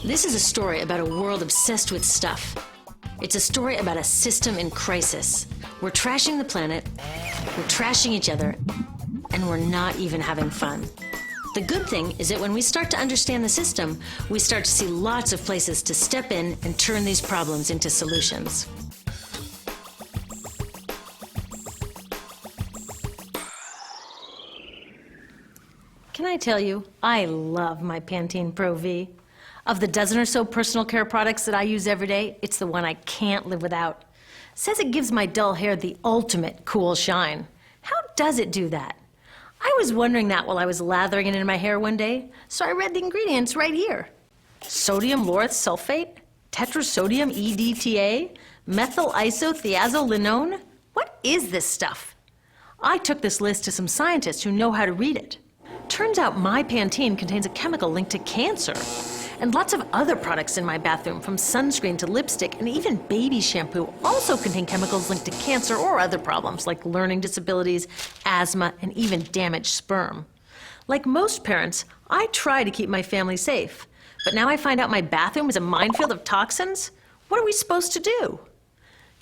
This is a story about a world obsessed with stuff. It's a story about a system in crisis. We're trashing the planet, we're trashing each other, and we're not even having fun. The good thing is that when we start to understand the system, we start to see lots of places to step in and turn these problems into solutions. Can I tell you, I love my Pantene Pro V. Of the dozen or so personal care products that I use every day, it's the one I can't live without. Says it gives my dull hair the ultimate cool shine. How does it do that? I was wondering that while I was lathering it in my hair one day, so I read the ingredients right here. Sodium lauryl sulfate, tetrasodium EDTA, methyl isothiazolinone. What is this stuff? I took this list to some scientists who know how to read it. Turns out my Pantene contains a chemical linked to cancer. And lots of other products in my bathroom, from sunscreen to lipstick and even baby shampoo, also contain chemicals linked to cancer or other problems like learning disabilities, asthma, and even damaged sperm. Like most parents, I try to keep my family safe. But now I find out my bathroom is a minefield of toxins? What are we supposed to do?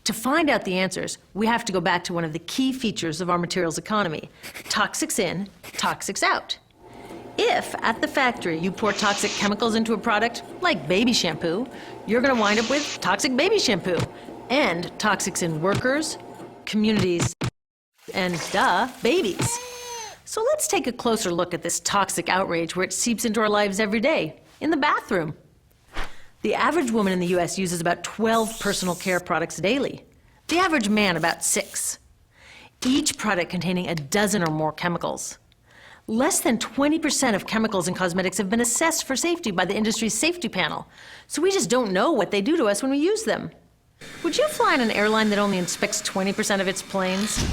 To find out the answers, we have to go back to one of the key features of our materials economy: toxics in, toxics out. If, at the factory, you pour toxic chemicals into a product, like baby shampoo, you're going to wind up with toxic baby shampoo, and toxics in workers, communities, and, babies. So let's take a closer look at this toxic outrage where it seeps into our lives every day, in the bathroom. The average woman in the U.S. uses about 12 personal care products daily. The average man about 6. Each product containing a dozen or more chemicals. Less than 20% of chemicals in cosmetics have been assessed for safety by the industry's safety panel, so we just don't know what they do to us when we use them. Would you fly on an airline that only inspects 20% of its planes?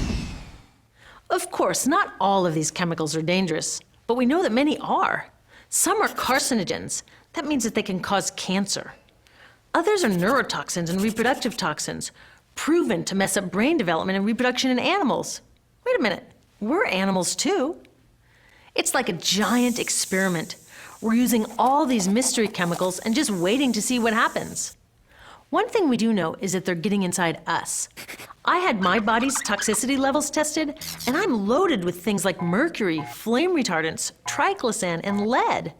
Of course, not all of these chemicals are dangerous, but we know that many are. Some are carcinogens. That means that they can cause cancer. Others are neurotoxins and reproductive toxins, proven to mess up brain development and reproduction in animals. Wait a minute, we're animals too. It's like a giant experiment. We're using all these mystery chemicals and just waiting to see what happens. One thing we do know is that they're getting inside us. I had my body's toxicity levels tested, and I'm loaded with things like mercury, flame retardants, triclosan, and lead.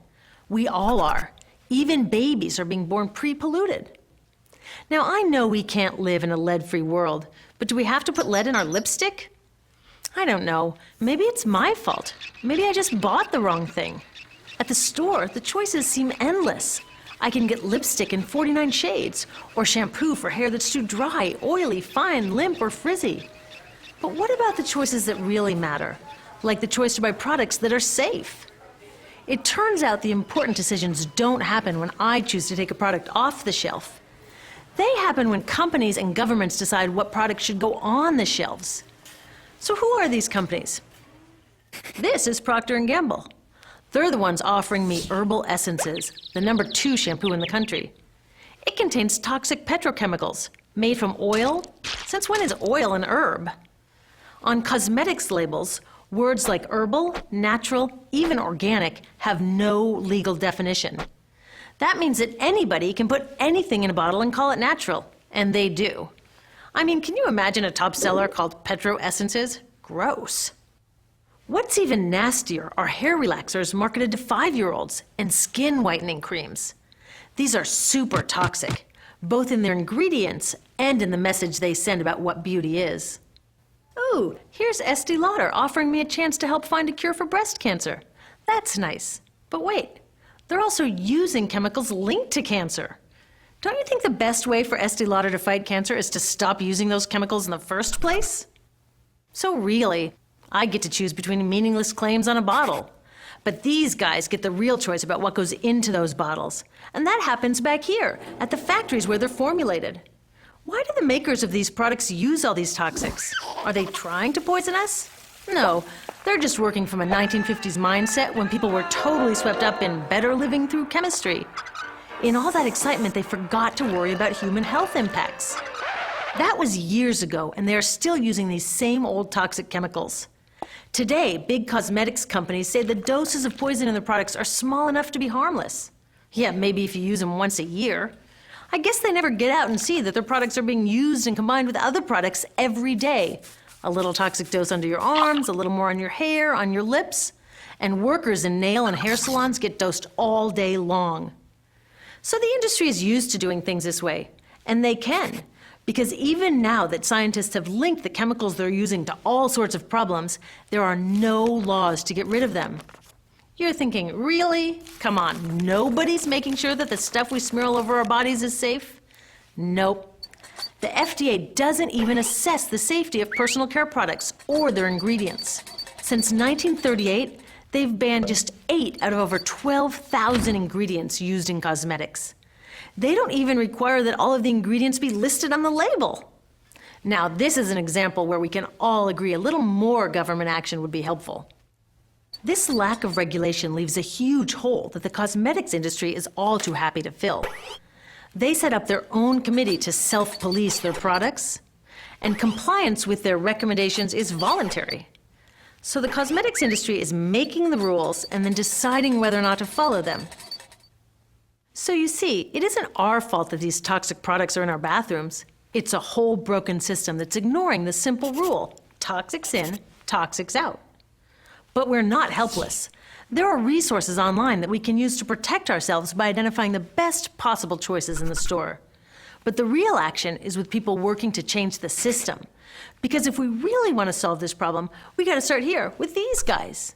We all are. Even babies are being born pre-polluted. Now, I know we can't live in a lead-free world, but do we have to put lead in our lipstick? I don't know. Maybe it's my fault. Maybe I just bought the wrong thing. At the store, the choices seem endless. I can get lipstick in 49 shades, or shampoo for hair that's too dry, oily, fine, limp, or frizzy. But what about the choices that really matter? Like the choice to buy products that are safe? It turns out the important decisions don't happen when I choose to take a product off the shelf. They happen when companies and governments decide what products should go on the shelves. So who are these companies? This is Procter & Gamble. They're the ones offering me Herbal Essences, the #2 shampoo in the country. It contains toxic petrochemicals made from oil. Since when is oil an herb? On cosmetics labels, words like herbal, natural, even organic have no legal definition. That means that anybody can put anything in a bottle and call it natural, and they do. I mean, can you imagine a top seller called Petro Essences? Gross. What's even nastier are hair relaxers marketed to 5-year-olds and skin whitening creams. These are super toxic, both in their ingredients and in the message they send about what beauty is. Ooh, here's Estee Lauder offering me a chance to help find a cure for breast cancer. That's nice. But wait, they're also using chemicals linked to cancer. Don't you think the best way for Estee Lauder to fight cancer is to stop using those chemicals in the first place? So really, I get to choose between meaningless claims on a bottle. But these guys get the real choice about what goes into those bottles. And that happens back here, at the factories where they're formulated. Why do the makers of these products use all these toxics? Are they trying to poison us? No, they're just working from a 1950s mindset when people were totally swept up in better living through chemistry. In all that excitement, they forgot to worry about human health impacts. That was years ago, and they are still using these same old toxic chemicals. Today, big cosmetics companies say the doses of poison in their products are small enough to be harmless. Yeah, maybe if you use them once a year. I guess they never get out and see that their products are being used and combined with other products every day. A little toxic dose under your arms, a little more on your hair, on your lips. And workers in nail and hair salons get dosed all day long. So the industry is used to doing things this way. And they can. Because even now that scientists have linked the chemicals they're using to all sorts of problems, there are no laws to get rid of them. You're thinking, really? Come on, nobody's making sure that the stuff we smear all over our bodies is safe? Nope. The FDA doesn't even assess the safety of personal care products or their ingredients. Since 1938, they've banned just 8 out of over 12,000 ingredients used in cosmetics. They don't even require that all of the ingredients be listed on the label. Now, this is an example where we can all agree a little more government action would be helpful. This lack of regulation leaves a huge hole that the cosmetics industry is all too happy to fill. They set up their own committee to self-police their products, and compliance with their recommendations is voluntary. So the cosmetics industry is making the rules and then deciding whether or not to follow them. So you see, it isn't our fault that these toxic products are in our bathrooms. It's a whole broken system that's ignoring the simple rule: toxics in, toxics out. But we're not helpless. There are resources online that we can use to protect ourselves by identifying the best possible choices in the store. But the real action is with people working to change the system. Because if we really want to solve this problem, we got to start here with these guys.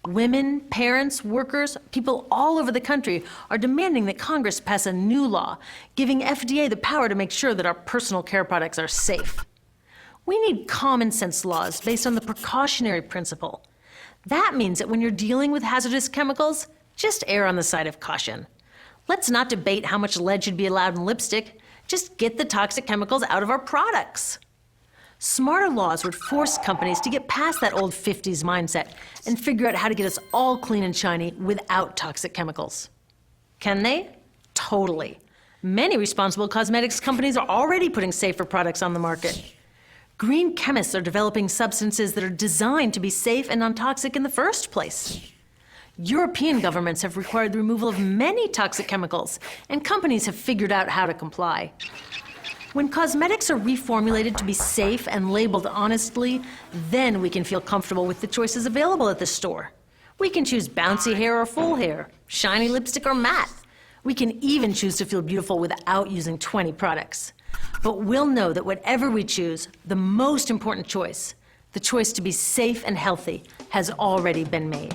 Women, parents, workers, people all over the country are demanding that Congress pass a new law, giving FDA the power to make sure that our personal care products are safe. We need common sense laws based on the precautionary principle. That means that when you're dealing with hazardous chemicals, just err on the side of caution. Let's not debate how much lead should be allowed in lipstick. Just get the toxic chemicals out of our products. Smarter laws would force companies to get past that old 50s mindset and figure out how to get us all clean and shiny without toxic chemicals. Can they? Totally. Many responsible cosmetics companies are already putting safer products on the market. Green chemists are developing substances that are designed to be safe and non-toxic in the first place. European governments have required the removal of many toxic chemicals, and companies have figured out how to comply. When cosmetics are reformulated to be safe and labeled honestly, then we can feel comfortable with the choices available at the store. We can choose bouncy hair or full hair, shiny lipstick or matte. We can even choose to feel beautiful without using 20 products. But we'll know that whatever we choose, the most important choice, the choice to be safe and healthy, has already been made.